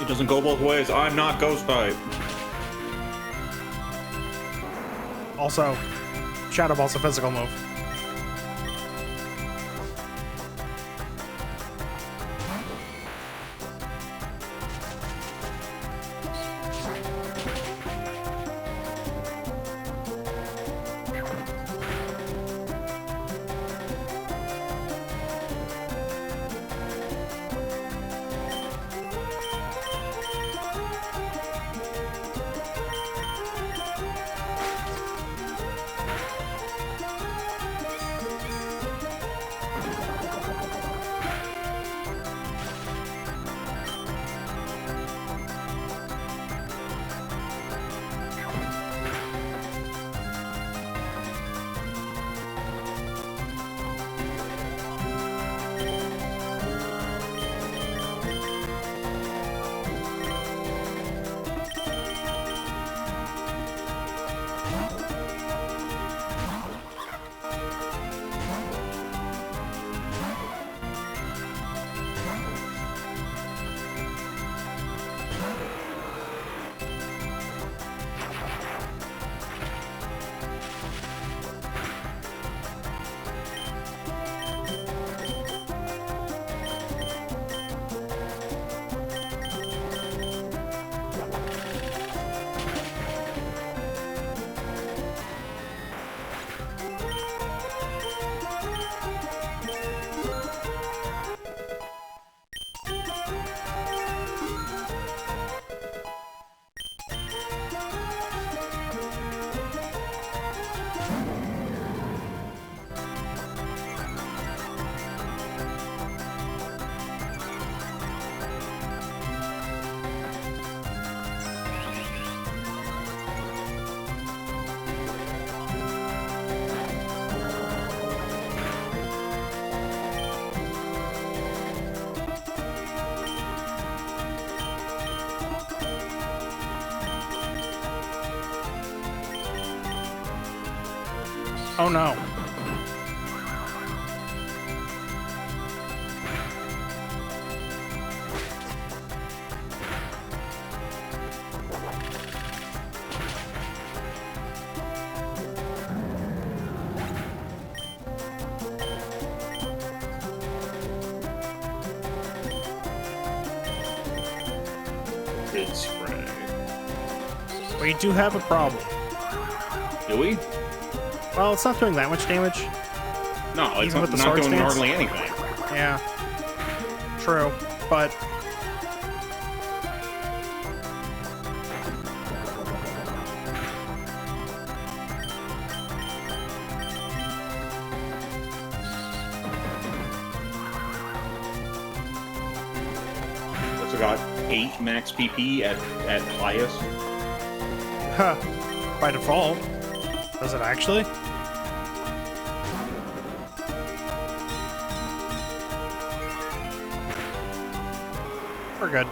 It doesn't go both ways. I'm not ghost type. Also, Shadow Ball's a physical move. Oh no. Good spray. We do have a problem. Do we? Well, it's not doing that much damage. No, it's Even with the not sword doing stance? hardly anything. Yeah. True, but... It's got 8 max PP at highest. Huh. By default. Does it actually? We're good.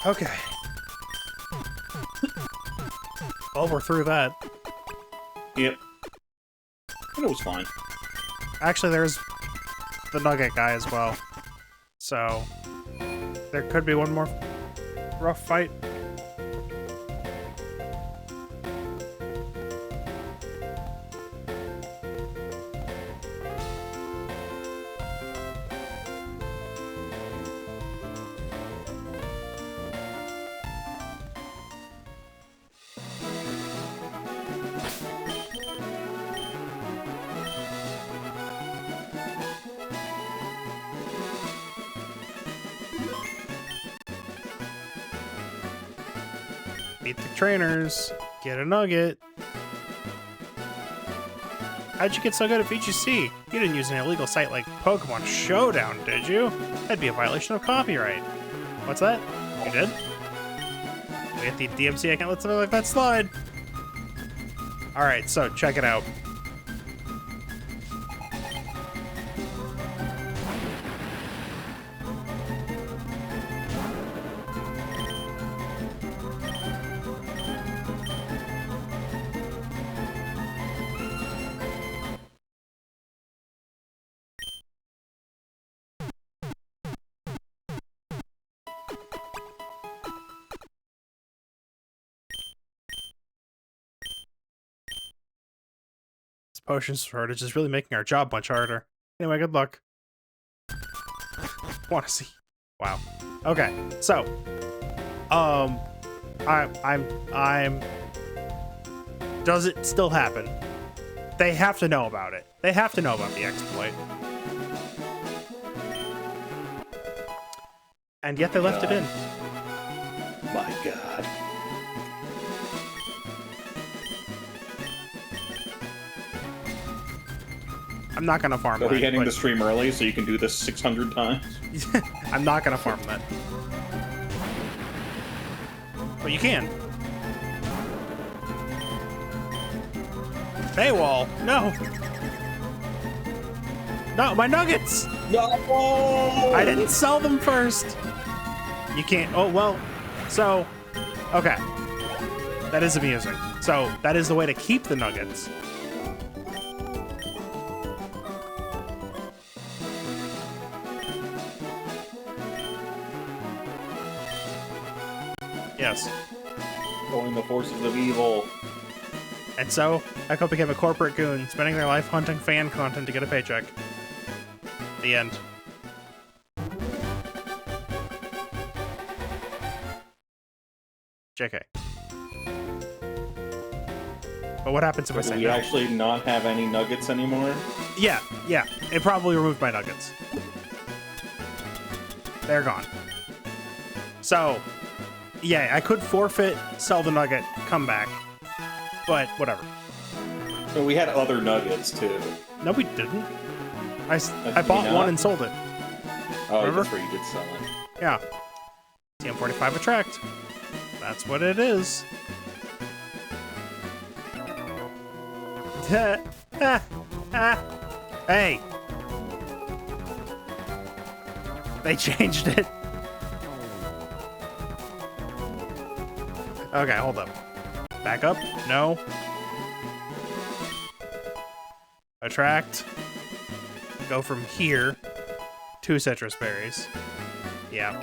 Okay. Well, we're through that. Yep. And it was fine. Actually, there's the Nugget guy as well. So, there could be one more rough fight. Beat the trainers. Get a nugget. How'd you get so good at VGC? You didn't use an illegal site like Pokemon Showdown, did you? That'd be a violation of copyright. What's that? You did? We hit the DMC, I can't let something like that slide. Alright, so check it out. Potion shortage is really making our job much harder. Anyway, good luck. Want to see? Wow. Okay, so, I'm. Does it still happen? They have to know about it. They have to know about the exploit. And yet they left it in. My God. I'm not gonna farm So that. we ending but... the stream early so you can do this 600 times? I'm not gonna farm that. But you can. Paywall! No! No, my nuggets! No! I didn't sell them first! You can't. Oh, well. So, okay. That is amusing. So, that is the way to keep the nuggets. Yes. Join the forces of evil. And so, Echo became a corporate goon, spending their life hunting fan content to get a paycheck. The end. JK. But what happens if I Do say we no? actually not have any nuggets anymore? Yeah. It probably removed my nuggets. They're gone. So, yeah, I could forfeit, sell the nugget, come back. But, whatever. So we had other nuggets, too. No, we didn't. I Did bought we not? one and sold it. Oh, Remember? that's where you did sell it. Yeah. TM45 attract. That's what it is. Hey! They changed it. Okay, hold up. Back up? No. Attract. Go from here to citrus berries. Yeah.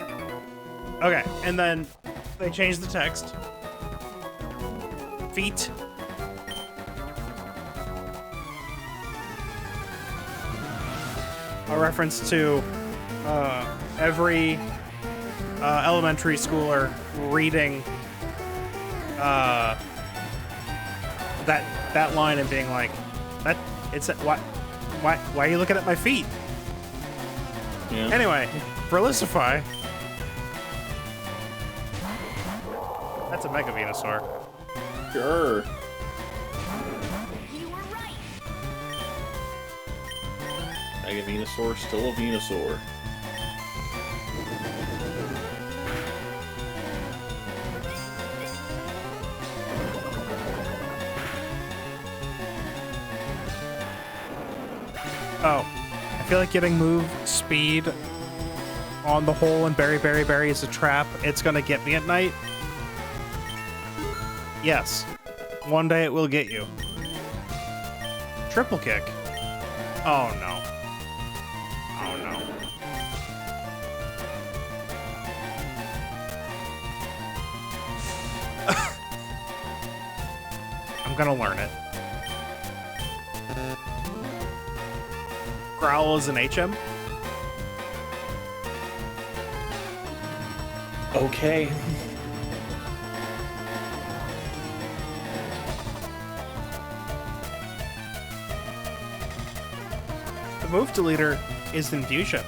Okay, and then they changed the text. Feet. A reference to every elementary schooler reading that line and being like, "That it's why are you looking at my feet?" Yeah. Anyway, Verlicify. That's a Mega Venusaur. Sure. You were right. Mega Venusaur, still a Venusaur. Oh, I feel like getting move speed on the hole and Berry Berry Berry is a trap. It's gonna get me at night. Yes, one day it will get you. Triple kick. Oh no. Oh no. I'm gonna learn it. Growl is an HM? Okay. The move deleter is Infusion.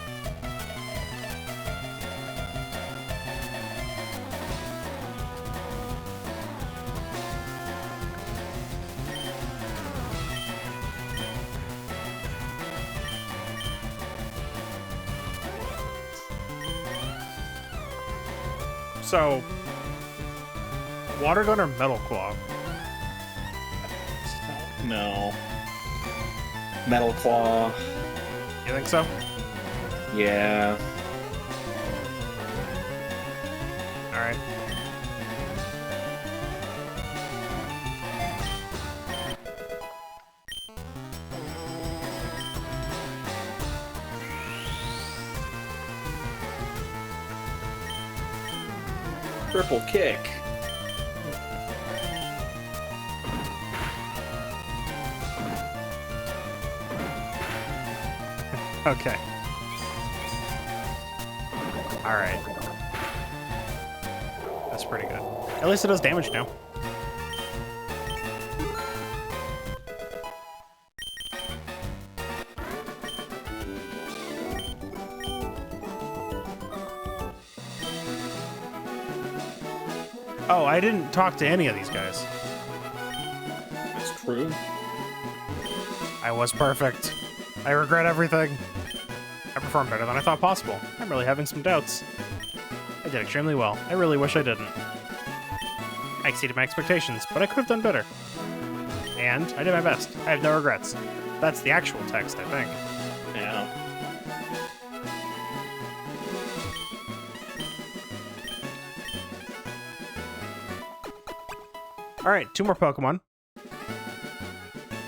So, Water Gun or Metal Claw? No. Metal Claw. You think so? Yeah. Alright. Triple kick. Okay. Alright. That's pretty good. At least it does damage now. Oh, I didn't talk to any of these guys. That's true. I was perfect. I regret everything. I performed better than I thought possible. I'm really having some doubts. I did extremely well. I really wish I didn't. I exceeded my expectations, but I could have done better. And I did my best. I have no regrets. That's the actual text, I think. Yeah. Alright, 2 more Pokemon.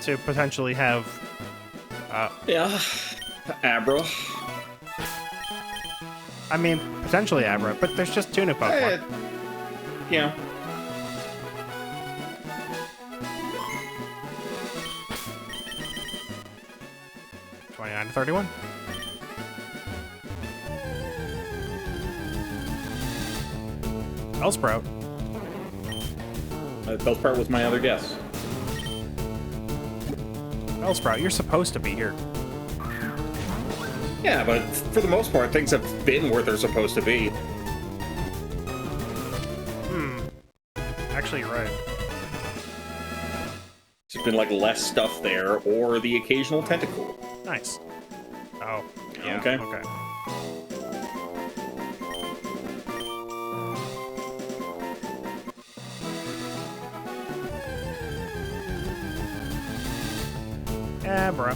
To potentially have... Yeah. Abra. I mean, potentially Abra, but there's just 2 new Pokemon. Yeah. $29 to $31. Bellsprout. Bellsprout was my other guess. Bellsprout, you're supposed to be here. Yeah, but for the most part, things have been where they're supposed to be. Actually, you're right. There's been, like, less stuff there, or the occasional tentacle. Nice. Oh, yeah. Okay. Okay. Abra.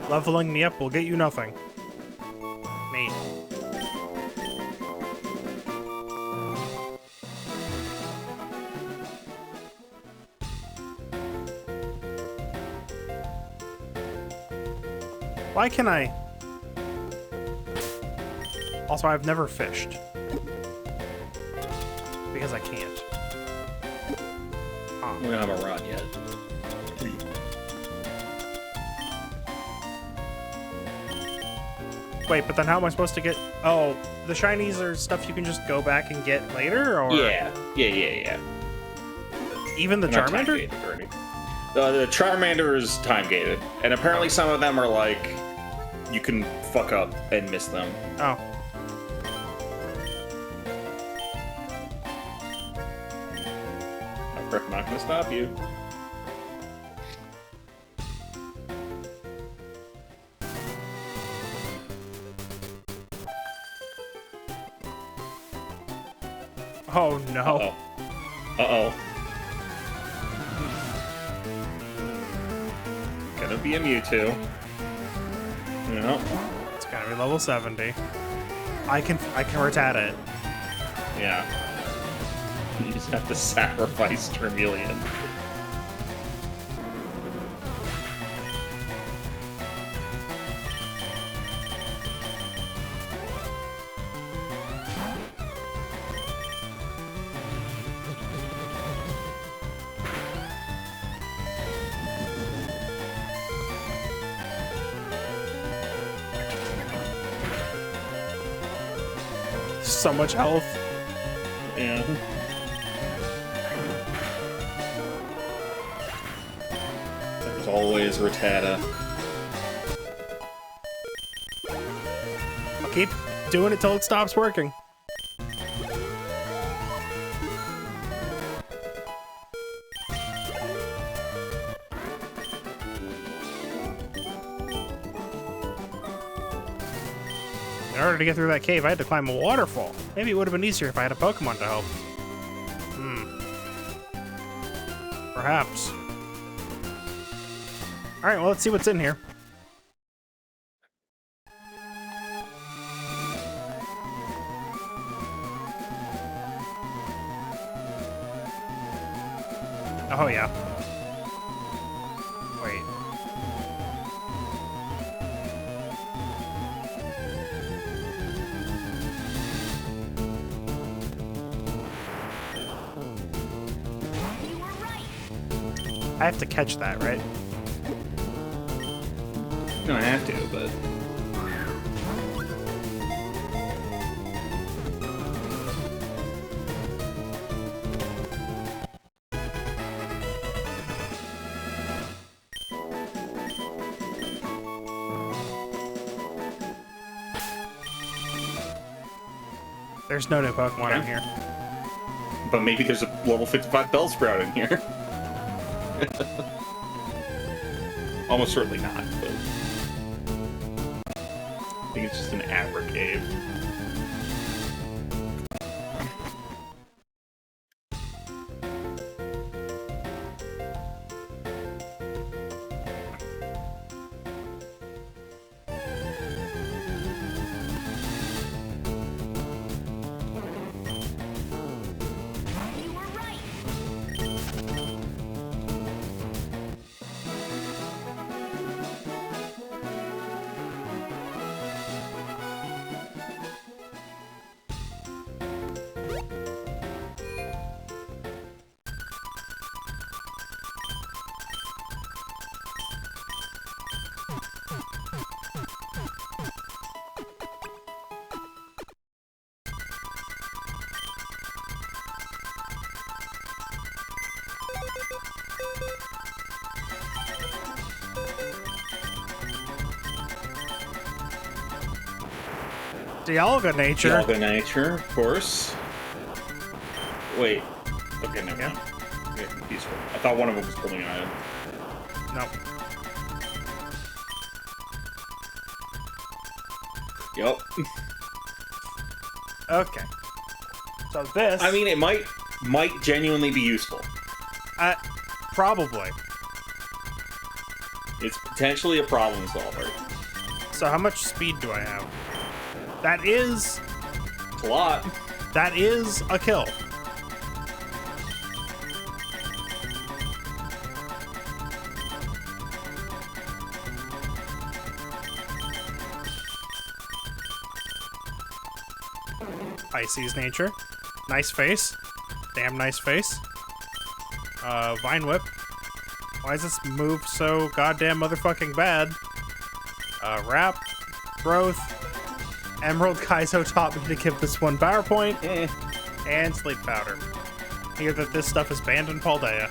Leveling me up will get you nothing. Neat. Why can I? Also, I've never fished. Because I can't. We don't have a rod yet. Wait, but then how am I supposed to get... Oh, the shinies are stuff you can just go back and get later, or...? Yeah. Even the They're not Charmander? time-gated or anything. The Charmander is time-gated, and apparently some of them are like... You can fuck up and miss them. Oh. I'm not gonna stop you. Oh, no. Uh-oh. Uh-oh. Gonna be a Mewtwo. No. It's gotta be level 70. I can Rattata it. Yeah. You just have to sacrifice Charmeleon. So much health. Yeah. There's always Rattata. I'll keep doing it till it stops working. In order to get through that cave, I had to climb a waterfall. Maybe it would have been easier if I had a Pokemon to help. Perhaps. Alright, well, let's see what's in here. Oh, yeah. Wait. You were right. I have to catch that, right? You don't have to, but There's no new Pokemon in Okay. here. but maybe there's a level 55 Bellsprout in here. Almost certainly not, but I think it's just an Abra cave. You were right. Dialga nature. Dialga nature, of course. Wait. Okay, never mind. I got confused. I thought one of them was holding an item. No. Yup. Okay. So this. I mean, it might genuinely be useful. Probably. It's potentially a problem solver. So how much speed do I have? That is It's a lot. a kill. Icy's nature. Nice face. Damn nice face. Vine Whip. Why is this move so goddamn motherfucking bad? Wrap. Growth. Emerald Kaizo taught me to give this one power point. And Sleep Powder. Hear that this stuff is banned in Paldea.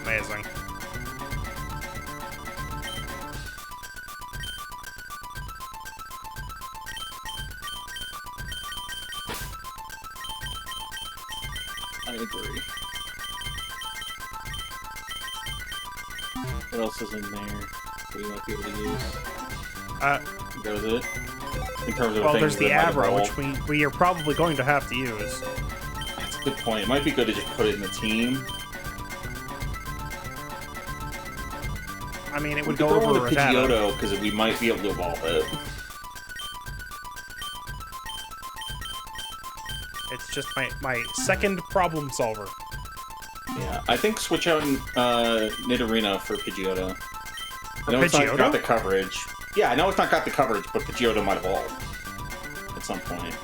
Amazing. I agree. What else is in there we might be able to use? That was it? In terms of Well, things there's the that might Abra, evolve. which we are probably going to have to use. That's a good point. It might be good to just put it in the team. I mean, it We would could go throw over in the Rattata. Pidgeotto, because we might be able to evolve it. It's just my second problem solver. Yeah, I think switch out Nidorina for Pidgeotto. I know it's not Pidgeotto? got the coverage. Yeah, I know it's not got the coverage, but Pidgeotto might evolve at some point.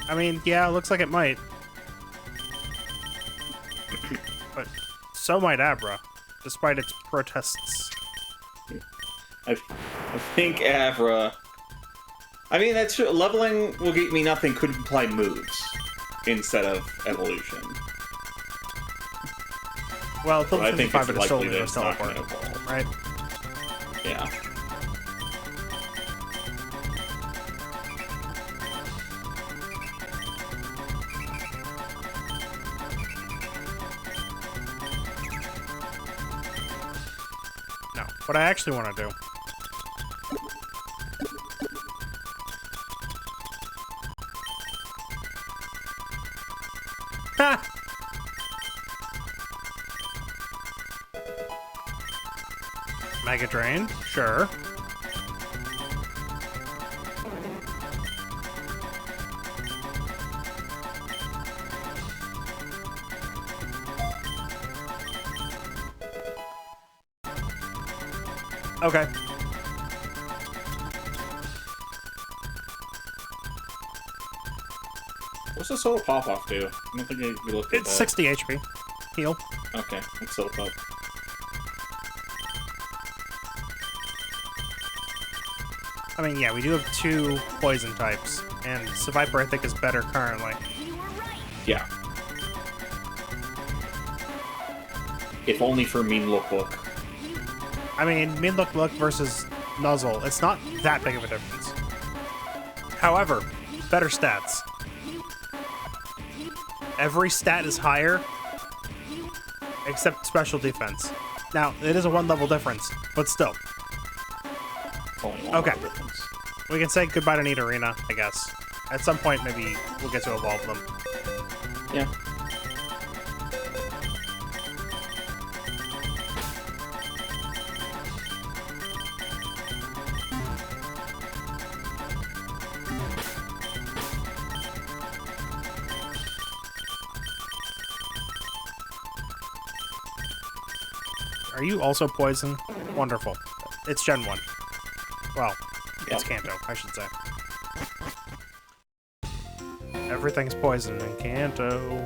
I mean, yeah, it looks like it might. But so might Abra, despite its protests. I think Avra... I mean, that's leveling will get me nothing could imply moves instead of evolution. Well, it's But I think 55, it's but it's still likely that only it's not going teleport, to evolve. right? Yeah. No. What I actually want to do. Ha! Mega Drain? Sure. Okay. What's the solar pop-off do? I don't think we looked at It's that. 60 HP. Heal. Okay, let's solar pop. I mean, yeah, we do have 2 poison types, and Seviper I think is better currently. You were right. Yeah. If only for mean look. I mean, Mean Look Look versus Nuzzle, it's not that big of a difference. However, better stats. Every stat is higher, except special defense. Now, it is a 1 level difference, but still. It's only one Okay. difference. We can say goodbye to Need Arena, I guess. At some point, maybe we'll get to evolve them. Yeah. Are you also poison? Wonderful. It's Gen 1. Well, it's Yep. Kanto, I should say. Everything's poison in Kanto.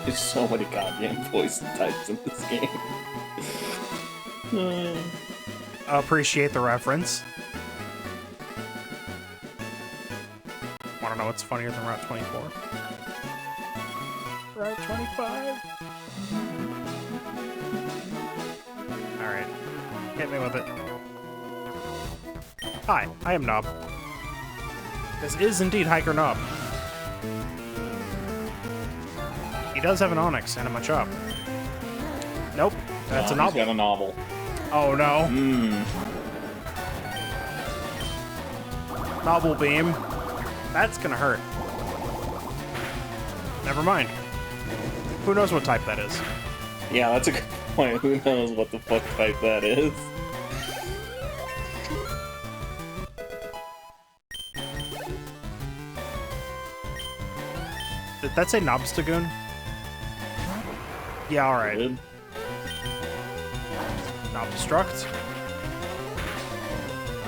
There's so many goddamn poison types in this game. Appreciate the reference. Wanna know what's funnier than Route 24? Route 25? Alright. Hit me with it. Hi, I am Nob. This is indeed Hiker Nob. He does have an Onyx and a Machop. Nope, that's a He's novel. got a novel. Oh no. Novel Beam. That's gonna hurt. Never mind. Who knows what type that is? Yeah, that's a good point. Who knows what the fuck type that is? Did that say Knobstagoon? Yeah, alright. Good. Knobstruct.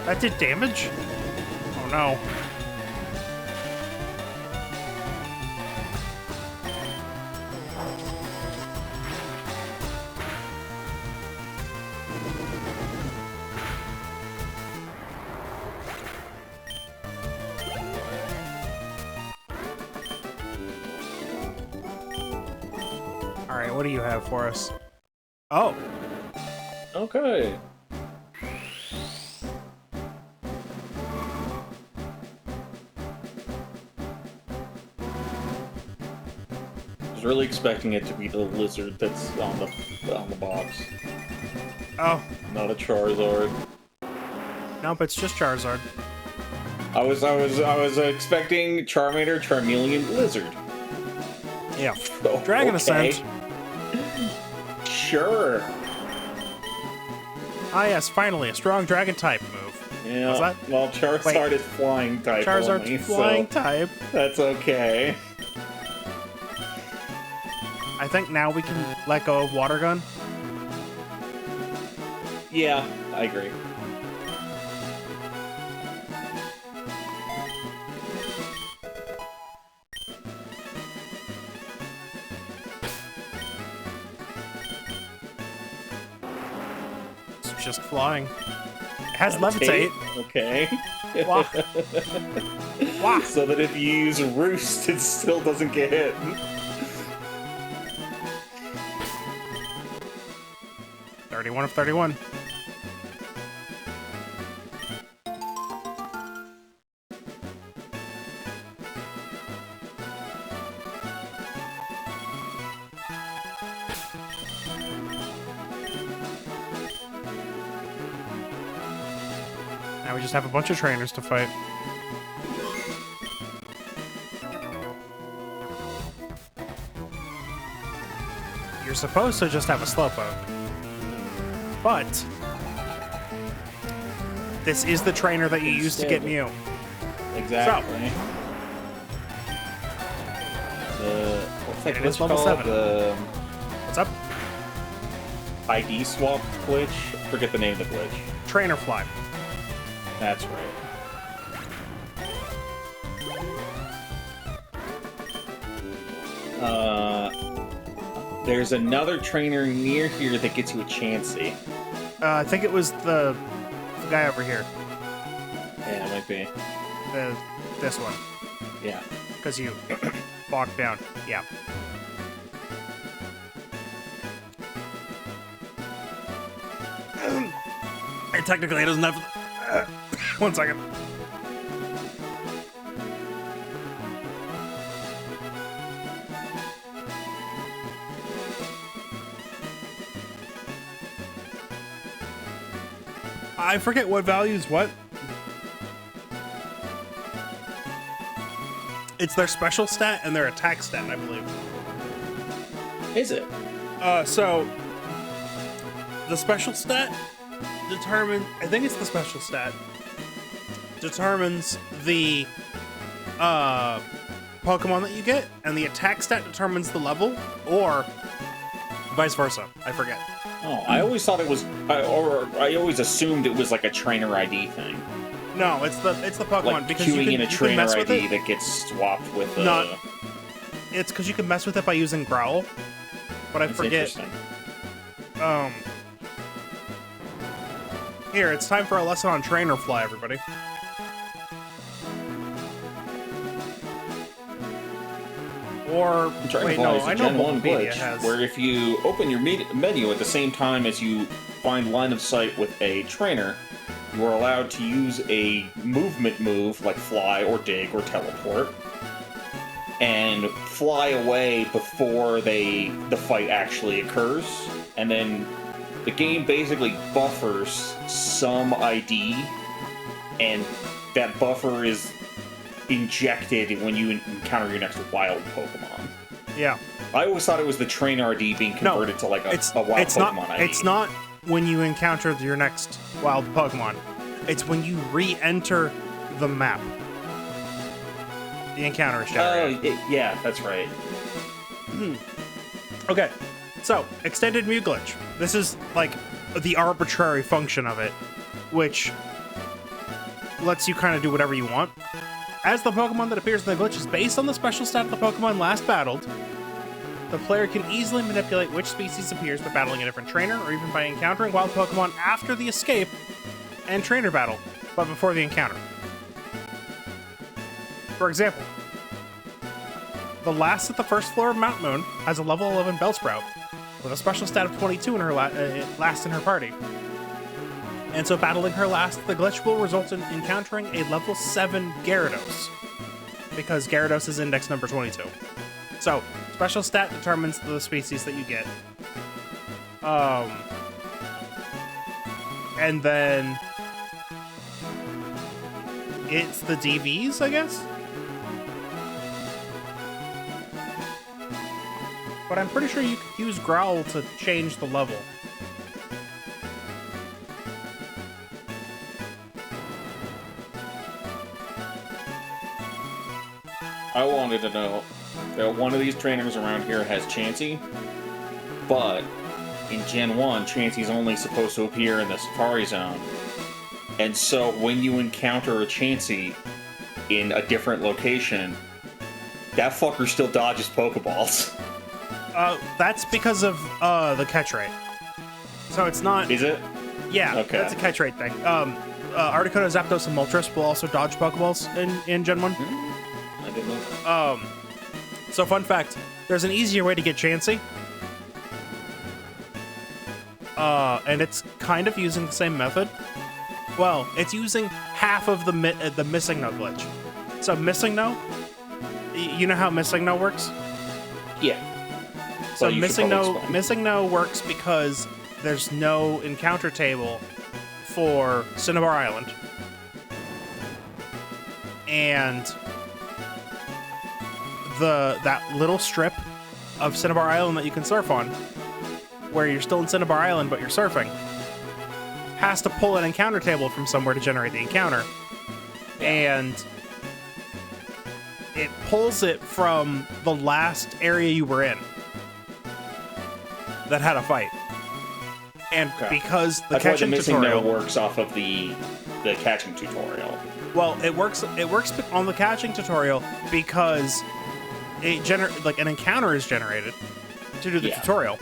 That did damage? Oh no. Alright, what do you have for us? Oh! Okay. I was really expecting it to be the lizard that's on the box, Oh, not a Charizard. nope, it's just Charizard. I was expecting Charmander, Charmeleon, Lizard. Yeah. Oh, Dragon okay. Ascent. Sure. Ah yes, finally, a strong dragon type move. Yeah. Was that- Well, Charizard Wait. is flying type Charizard's only, flying so type. that's okay. I think now we can let go of Water Gun. Yeah, I agree. It's just flying. It has levitate. Okay. Wah. Wah. So that if you use Roost, it still doesn't get hit. 31 of 31. Now we just have a bunch of trainers to fight. You're supposed to just have a Slowpoke. But this is the trainer that you use to get Mew. Exactly. What's that It is glitch level called? 7. The What's up? ID swap glitch? Forget the name of the glitch. Trainer Fly. That's right. There's another trainer near here that gets you a Chansey. I think it was the guy over here. Yeah, it might be. This one. Yeah. Because you walked down. Yeah. And technically it doesn't have... one second. I forget what values what. It's their special stat and their attack stat, I believe. Is it? So the special stat I think it's the special stat determines the Pokemon that you get, and the attack stat determines the level, or vice versa. I forget. Oh, I always thought it was, or I always assumed it was like a trainer ID thing. No, it's the Pokemon, Like because queuing in a you can trainer mess with ID it. that gets swapped with a... Not- It's because you can mess with it by using Growl, but I That's forget. interesting. Here, it's time for a lesson on Trainer Fly, everybody. Or Trainer wait, Fly no, is a I know Gen 1 Bulbapedia glitch, has. where if you open your menu at the same time as you find line of sight with a trainer, you are allowed to use a movement move like Fly or Dig or Teleport, and fly away before the fight actually occurs, and then the game basically buffers some ID, and that buffer is injected when you encounter your next wild Pokemon. Yeah. I always thought it was the trainer ID being converted to like a wild Pokemon not, ID. It's not when you encounter your next wild Pokemon. It's when you re-enter the map. The encounter is generated. Yeah, that's right. Okay, so extended Mew glitch. This is like the arbitrary function of it, which lets you kind of do whatever you want. As the Pokemon that appears in the glitch is based on the special stat of the Pokemon last battled, the player can easily manipulate which species appears by battling a different trainer, or even by encountering wild Pokemon after the escape and trainer battle, but before the encounter. For example, the last at the first floor of Mount Moon has a level 11 Bellsprout with a special stat of 22 in her last in her party. And so battling her last, the glitch will result in encountering a level 7 Gyarados, because Gyarados is index number 22. So, special stat determines the species that you get. And then it's the DVs, I guess? But I'm pretty sure you could use Growl to change the level. I wanted to know that one of these trainers around here has Chansey, but in Gen 1, Chansey's only supposed to appear in the Safari Zone. And so when you encounter a Chansey in a different location, that fucker still dodges Pokeballs. That's because of the catch rate. So it's not... Is it? Yeah, Okay. that's a catch rate thing. Articuno, Zapdos, and Moltres will also dodge Pokeballs in Gen 1. I didn't know that. So fun fact, there's an easier way to get Chansey. And it's kind of using the same method. Well, it's using half of the Missing No glitch. So Missing No, you know how Missing No works? Yeah. So Well, you should Missing probably No, explain. Missing No works because there's no encounter table for Cinnabar Island. and that little strip of Cinnabar Island that you can surf on, where you're still in Cinnabar Island but you're surfing, has to pull an encounter table from somewhere to generate the encounter. And it pulls it from the last area you were in that had a fight. And because the That's why the catching missing tutorial note works off of the catching tutorial. well, it works on the catching tutorial because an encounter is generated to do the tutorial.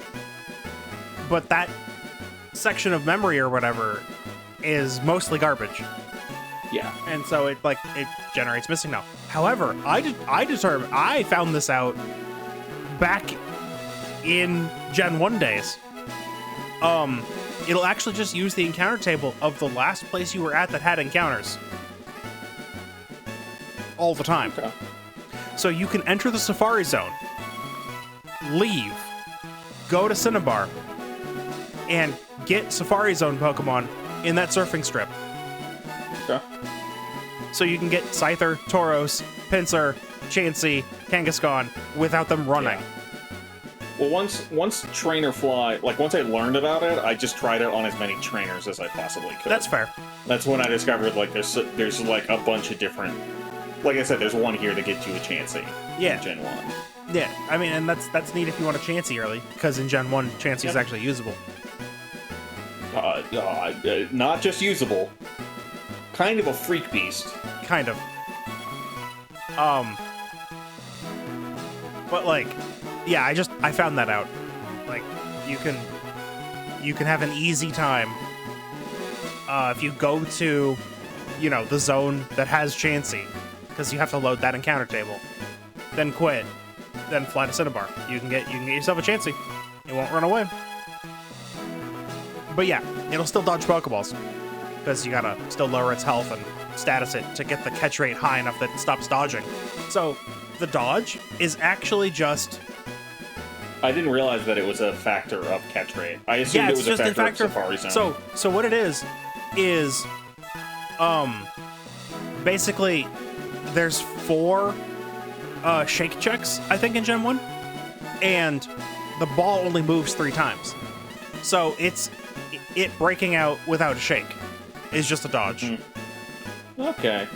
But that section of memory or whatever is mostly garbage. Yeah. And so it generates missing now. However, I found this out back in Gen 1 days. It'll actually just use the encounter table of the last place you were at that had encounters. All the time. Okay. So you can enter the Safari Zone, leave, go to Cinnabar, and get Safari Zone Pokemon in that surfing strip. Okay. So you can get Scyther, Tauros, Pinsir, Chansey, Kangaskhan without them running. Yeah. Well, once Trainer Fly, once I learned about it, I just tried it on as many trainers as I possibly could. That's fair. That's when I discovered, there's a bunch of different... Like I said, there's one here that gets you a Chansey. Yeah. In Gen 1. Yeah, I mean, and that's neat if you want a Chansey early, because in Gen 1, Chansey is actually usable. Not just usable. Kind of a freak beast. Kind of. But yeah, I found that out. You can have an easy time if you go to, the zone that has Chansey, because you have to load that encounter table, then quit, then fly to Cinnabar. You can get yourself a Chansey. It won't run away. But yeah, it'll still dodge Pokeballs, because you gotta still lower its health and status it to get the catch rate high enough that it stops dodging. So the dodge is actually just... I didn't realize that it was a factor of catch rate. I assumed it was a factor of Safari Zone. So what it is basically there's 4 shake checks, I think, in Gen 1, and the ball only moves 3 times. So it breaking out without a shake is just a dodge. Okay.